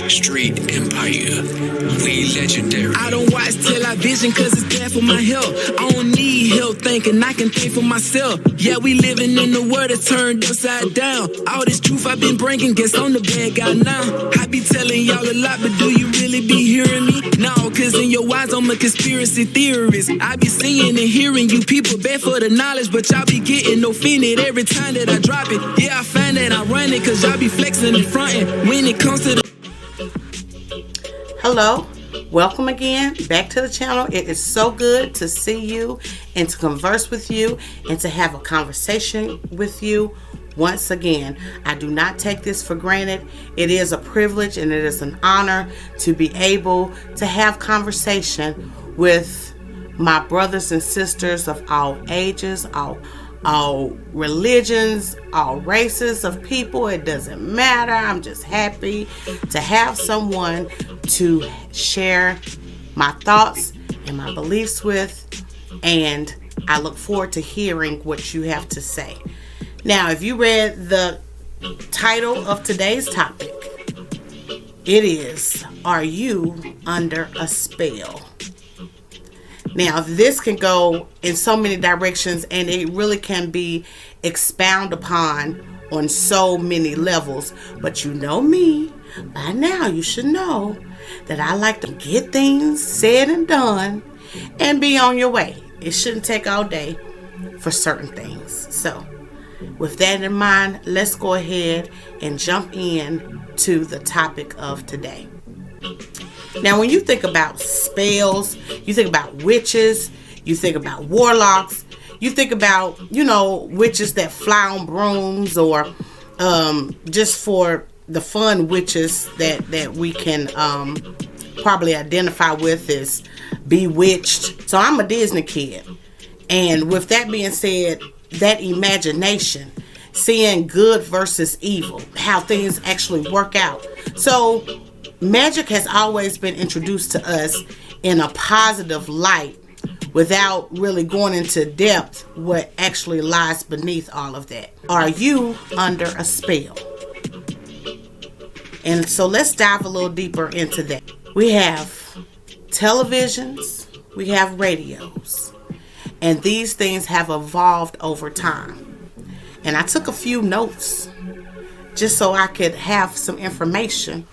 Street Empire, we legendary. I don't watch television cause it's bad for my health. I don't need help thinking, I can think for myself. Yeah, we living in the world that's turned upside down. All this truth I've been bringing, guess I'm the bad guy now. I be telling y'all a lot, but do you really be hearing me? No, cause in your eyes I'm a conspiracy theorist. I be seeing and hearing you people bad for the knowledge, but y'all be getting offended every time that I drop it. Yeah, I find that ironic cause y'all be flexing and fronting when it comes to the... Hello, welcome again back to the channel. It is so good to see you and to converse with you and to have a conversation with you once again. I do not take this for granted. It is a privilege and it is an honor to be able to have conversation with my brothers and sisters of all ages, all religions, all races of people. It doesn't matter. I'm just happy to have someone to share my thoughts and my beliefs with, and I look forward to hearing what you have to say. Now, if you read the title of today's topic, it is, Are You Under a Spell? Now, this can go in so many directions and it really can be expounded upon on so many levels. But you know me, by now you should know that I like to get things said and done and be on your way. It shouldn't take all day for certain things. So, with that in mind, let's go ahead and jump in to the topic of today. Now, when you think about spells, you think about witches, you think about warlocks, you think about, witches that fly on brooms, or just for the fun witches that we can probably identify with as Bewitched. So I'm a Disney kid. And with that being said, that imagination, seeing good versus evil, how things actually work out. So magic has always been introduced to us in a positive light without really going into depth what actually lies beneath all of that. Are you under a spell? And so let's dive a little deeper into that. We have televisions, we have radios, and these things have evolved over time. And I took a few notes just so I could have some information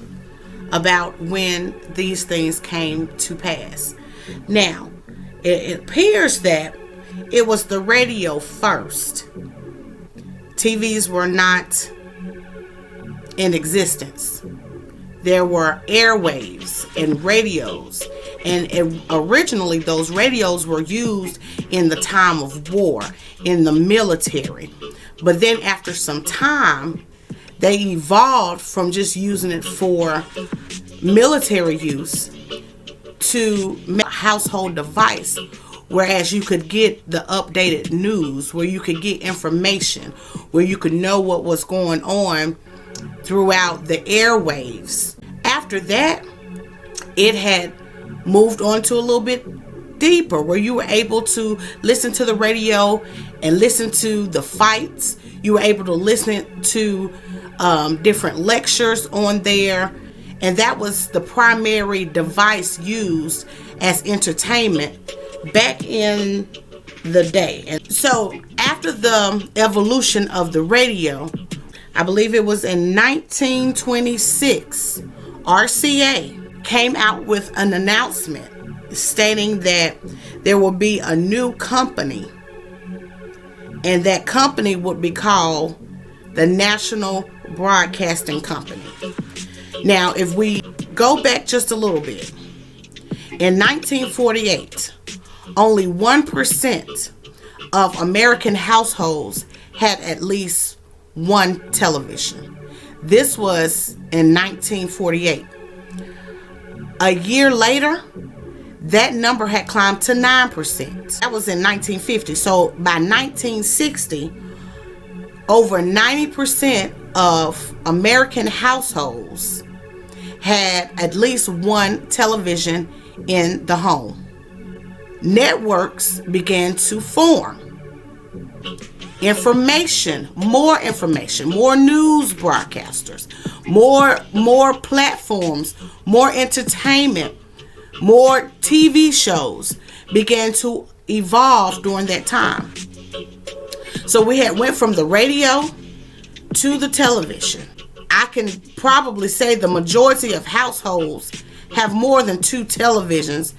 about when these things came to pass. Now, it appears that it was the radio first. TVs were not in existence. There were airwaves and radios, and originally those radios were used in the time of war, in the military. But then after some time, they evolved from just using it for military use to a household device, whereas you could get the updated news, where you could get information, where you could know what was going on throughout the airwaves. After that, it had moved on to a little bit deeper, where you were able to listen to the radio and listen to the fights. You were able to listen to different lectures on there, and that was the primary device used as entertainment back in the day. And so after the evolution of the radio, I believe it was in 1926, RCA came out with an announcement stating that there will be a new company, and that company would be called the National Broadcasting Company. Now, if we go back just a little bit, in 1948, only 1% of American households had at least one television. This was in 1948. A year later, that number had climbed to 9%. That was in 1950. So by 1960, over 90% of American households had at least one television in the home. networks began to form. Information, more news broadcasters, more platforms, more entertainment, more TV shows began to evolve during that time. So we went from the radio to the television. I can probably say the majority of households have more than 2 televisions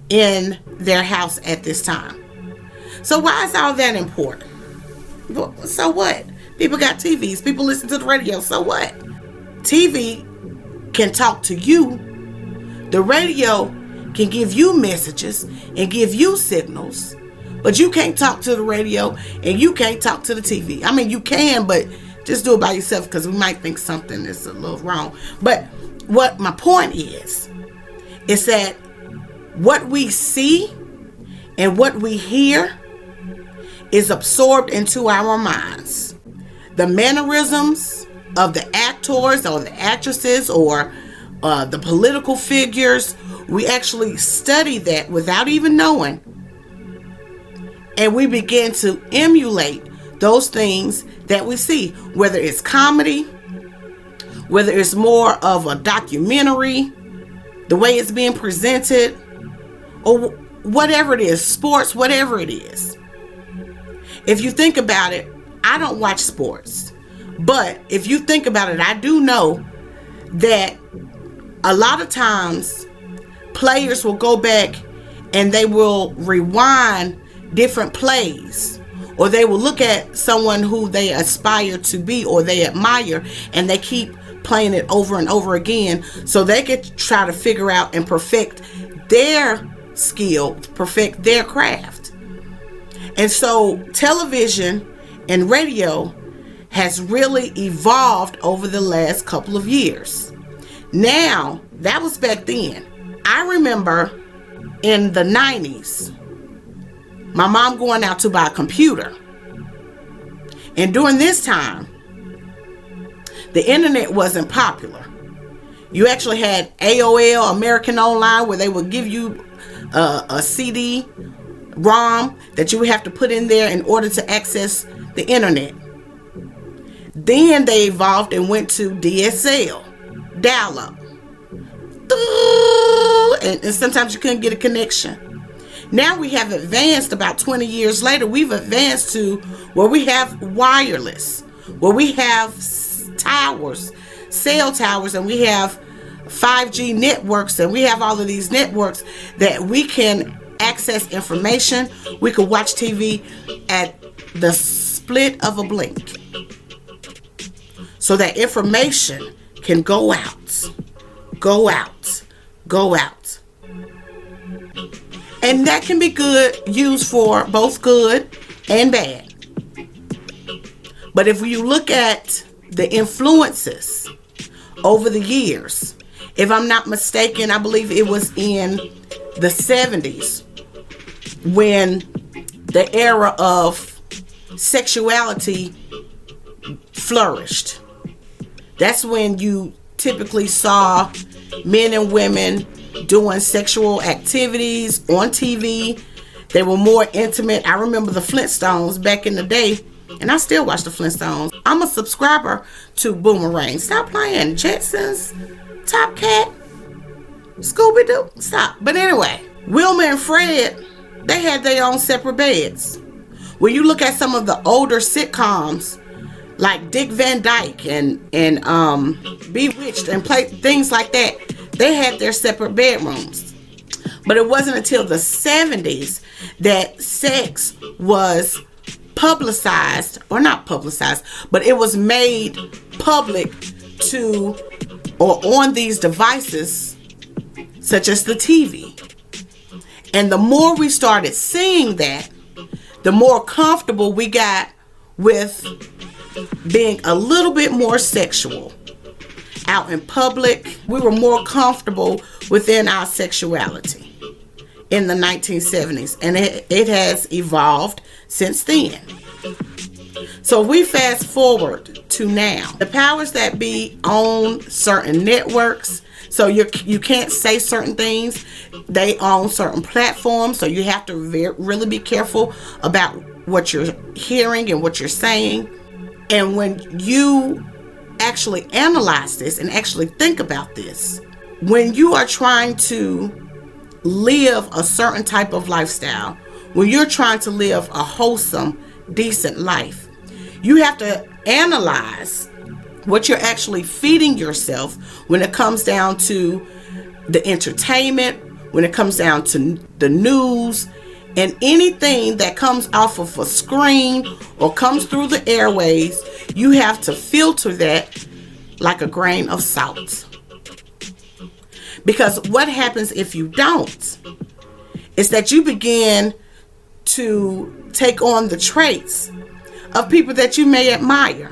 in their house at this time. So why is all that important? So what? People got TVs. People listen to the radio. So what? TV can talk to you. The radio can give you messages and give you signals. But you can't talk to the radio and you can't talk to the TV. I mean, you can, but just do it by yourself because we might think something is a little wrong. But what my point is that what we see and what we hear is absorbed into our minds. The mannerisms of the actors or the actresses or the political figures, we actually study that without even knowing. And we begin to emulate those things that we see, whether it's comedy, whether it's more of a documentary, the way it's being presented, or whatever it is, sports, whatever it is. If you think about it, I don't watch sports, but if you think about it, I do know that a lot of times players will go back and they will rewind different plays, or they will look at someone who they aspire to be or they admire, and they keep playing it over and over again so they can try to figure out and perfect their skill, perfect their craft. And so television and radio has really evolved over the last couple of years. Now, that was back then. I remember in the 90s, my mom going out to buy a computer. And during this time, the internet wasn't popular. You actually had AOL, American Online, where they would give you a CD-ROM that you would have to put in there in order to access the internet. Then they evolved and went to DSL, dial-up. And sometimes you couldn't get a connection. Now we have advanced, about 20 years later, we've advanced to where we have wireless, where we have towers, cell towers, and we have 5G networks, and we have all of these networks that we can access information. We can watch TV at the split of a blink. So that information can go out. And that can be good, used for both good and bad. But if you look at the influences over the years, if I'm not mistaken, I believe it was in the 70s when the era of sexuality flourished. That's when you typically saw men and women doing sexual activities on TV. They were more intimate. I remember the Flintstones back in the day, and I still watch the Flintstones. I'm a subscriber to Boomerang. Stop playing. Jetsons, Top Cat, Scooby-Doo. Stop. But anyway, Wilma and Fred, they had their own separate beds. When you look at some of the older sitcoms, like Dick Van Dyke and Bewitched and things like that, they had their separate bedrooms. But it wasn't until the 70s that sex was publicized, or not publicized, but it was made public to or on these devices such as the TV. And the more we started seeing that, the more comfortable we got with being a little bit more sexual out in public. We were more comfortable within our sexuality in the 1970s, and it has evolved since then. So we fast forward to now. The powers that be own certain networks. So you can't say certain things. They own certain platforms, so you have to really be careful about what you're hearing and what you're saying. And when you actually analyze this and actually think about this, when you are trying to live a certain type of lifestyle, when you're trying to live a wholesome, decent life, you have to analyze what you're actually feeding yourself when it comes down to the entertainment, when it comes down to the news, and anything that comes off of a screen or comes through the airways. You have to filter that like a grain of salt. Because what happens if you don't is that you begin to take on the traits of people that you may admire.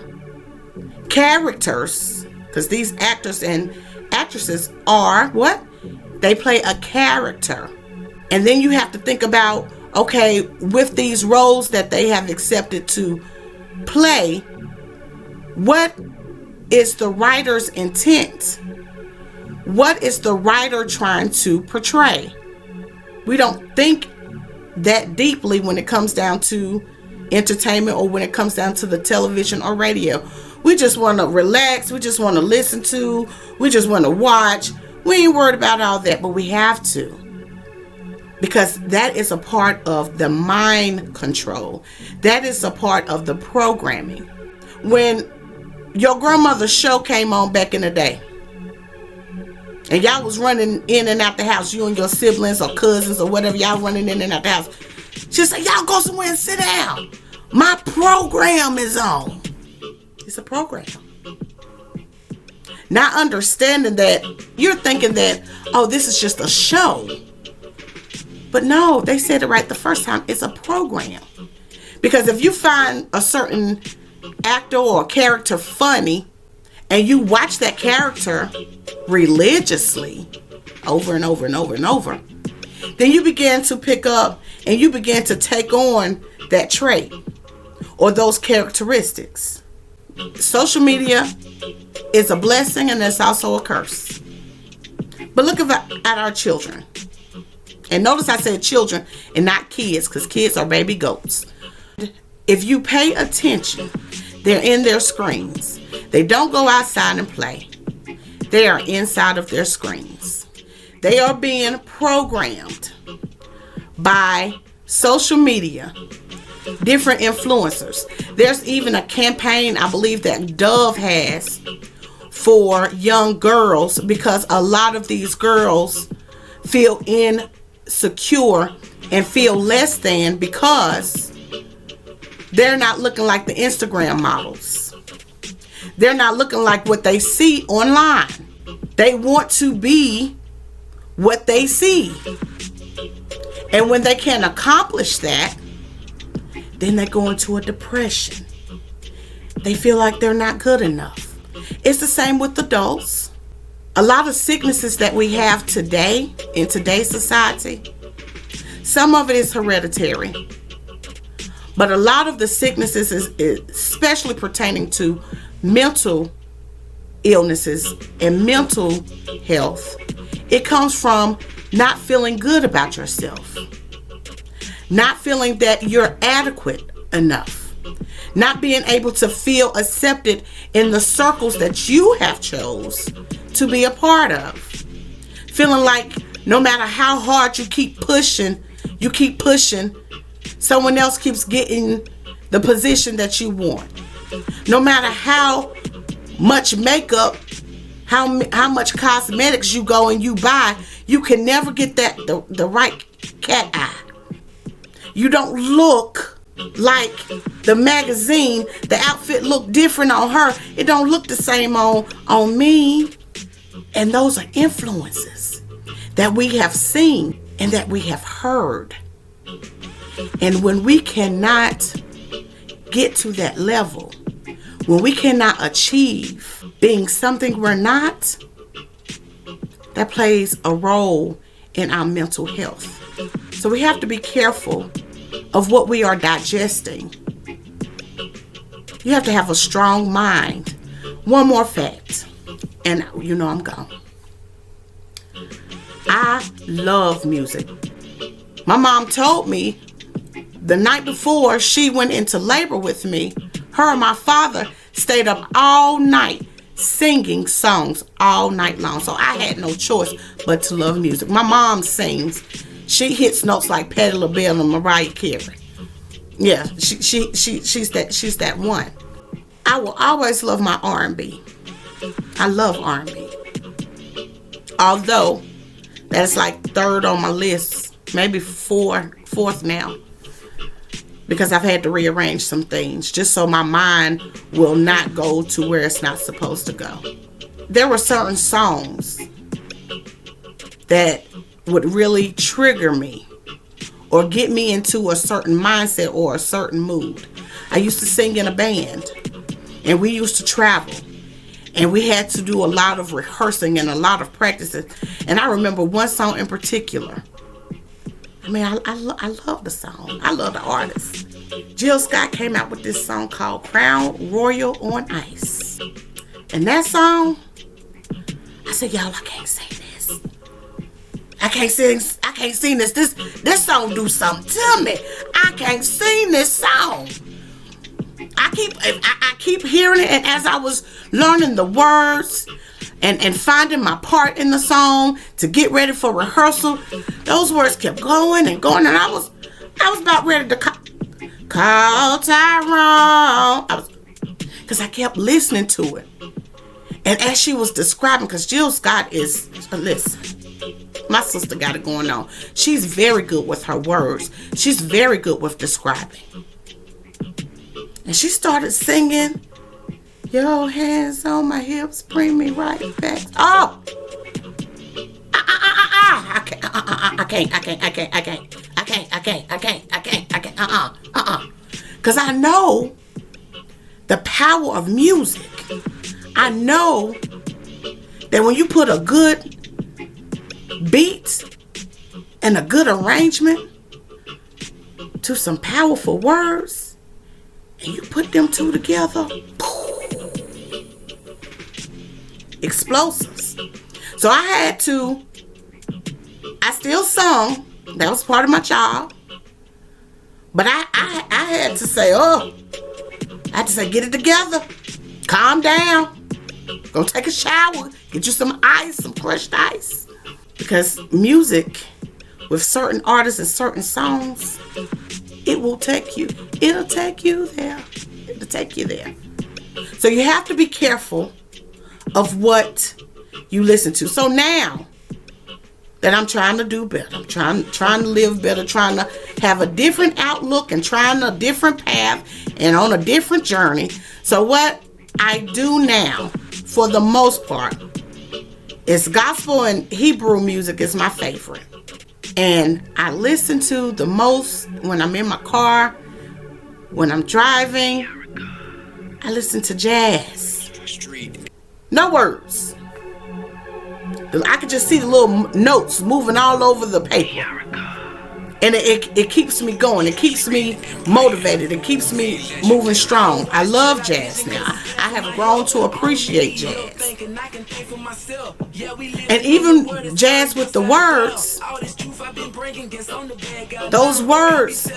Characters, because these actors and actresses are what? They play a character. And then you have to think about, okay, with these roles that they have accepted to play, what is the writer's intent? What is the writer trying to portray? We don't think that deeply when it comes down to entertainment or when it comes down to the television or radio. We just want to relax. We just want to listen to. We just want to watch. We ain't worried about all that, but we have to. Because that is a part of the mind control. That is a part of the programming. When your grandmother's show came on back in the day, and y'all was running in and out the house, you and your siblings or cousins or whatever, y'all running in and out the house, she'd say, y'all go somewhere and sit down. My program is on. It's a program. Not understanding that, you're thinking that, oh, this is just a show. But no, they said it right the first time. It's a program. Because if you find a certain actor or character funny, and you watch that character religiously over and over and over and over, then you begin to pick up and you begin to take on that trait or those characteristics. Social media is a blessing and it's also a curse. But look at our children. And notice I said children and not kids, because kids are baby goats. If you pay attention, they're in their screens. They don't go outside and play. They are inside of their screens. They are being programmed by social media, different influencers. There's even a campaign, I believe, that Dove has for young girls, because a lot of these girls feel insecure and feel less than because they're not looking like the Instagram models. They're not looking like what they see online. They want to be what they see. And when they can't accomplish that, then they go into a depression. They feel like they're not good enough. It's the same with adults. A lot of sicknesses that we have today in today's society, some of it is hereditary. But a lot of the sicknesses is especially pertaining to mental illnesses and mental health. It comes from not feeling good about yourself. Not feeling that you're adequate enough. Not being able to feel accepted in the circles that you have chose to be a part of. Feeling like no matter how hard you keep pushing, someone else keeps getting the position that you want. No matter how much makeup, how much cosmetics you go and you buy, you can never get that the right cat eye. You don't look like the magazine. The outfit look different on her. It don't look the same on me. And those are influences that we have seen and that we have heard. And when we cannot get to that level, when we cannot achieve being something we're not, that plays a role in our mental health. So we have to be careful of what we are digesting. You have to have a strong mind. One more fact, and you know I'm gone. I love music. My mom told me the night before she went into labor with me, her and my father stayed up all night singing songs all night long. So I had no choice but to love music. My mom sings. She hits notes like Patti LaBelle and Mariah Carey. Yeah, she's that one. I will always love my R&B. I love R&B. Although that's like third on my list, maybe fourth now, because I've had to rearrange some things just so my mind will not go to where it's not supposed to go. There were certain songs that would really trigger me or get me into a certain mindset or a certain mood. I used to sing in a band, and we used to travel, and we had to do a lot of rehearsing and a lot of practices. And I remember one song in particular. I mean, I love the song. I love the artist. Jill Scott came out with this song called Crown Royal on Ice. And that song, I said, y'all, I can't sing this. I can't sing this. This song do something to me. I can't sing this song. I keep hearing it, and as I was learning the words and finding my part in the song to get ready for rehearsal, those words kept going and going, and I was about ready to call Tyrone. Because I kept listening to it. And as she was describing, because Jill Scott is, listen, my sister got it going on. She's very good with her words. She's very good with describing. And she started singing, your hands on my hips, bring me right back. Oh! I can't. Because I know the power of music. I know that when you put a good beat and a good arrangement to some powerful words, and you put them two together, explosives. So I still sung. That was part of my job. But I had to say, get it together. Calm down. Go take a shower. Get you some ice, some crushed ice. Because music with certain artists and certain songs, it'll take you there. It'll take you there. So you have to be careful of what you listen to. So now that I'm trying to do better, I'm trying to live better, trying to have a different outlook and trying a different path and on a different journey. So what I do now, for the most part, is gospel and Hebrew music is my favorite. And I listen to the most when I'm in my car, when I'm driving. I listen to jazz. No words. I can just see the little notes moving all over the paper. And it keeps me going. It keeps me motivated. It keeps me moving strong. I love jazz now. I have grown to appreciate jazz. And even jazz with the words, those words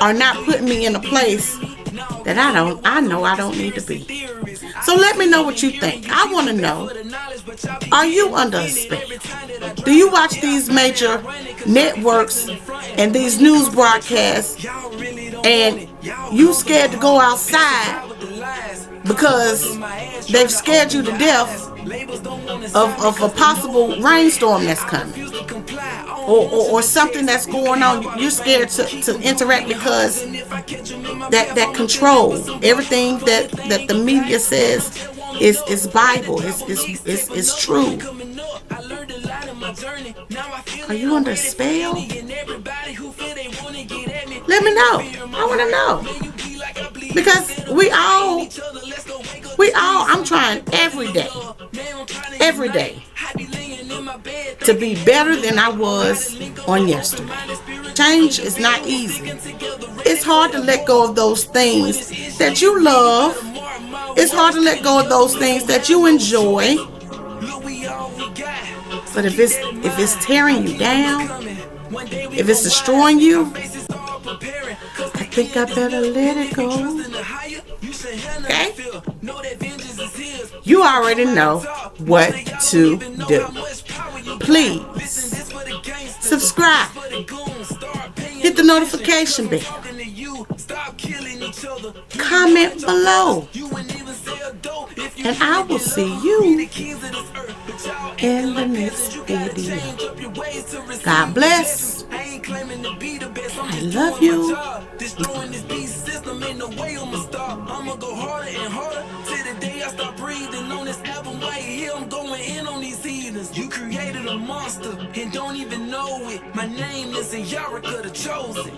are not putting me in a place that I know I don't need to be. So let me know what you think. I want to know, are you under a spell? Do you watch these major networks and these news broadcasts and you scared to go outside because they've scared you to death of a possible rainstorm that's coming, or something that's going on? You're scared to interact because that control everything that the media says is Bible, is true. Are you under a spell? Let me know. I want to know. Because we all, I'm trying every day to be better than I was on yesterday. Change is not easy. It's hard to let go of those things that you love. It's hard to let go of those things that you enjoy. But if it's tearing you down, if it's destroying you, I think I better let it go. Okay? You already know what to do. Please subscribe. Hit the notification bell. Comment below. And I will see you in the next video. God bless. I love you. I'ma go harder and harder till the day I stop breathing on this album right here. I'm going in on these heathens. You created a monster and don't even know it. My name is Yarika the Chosen.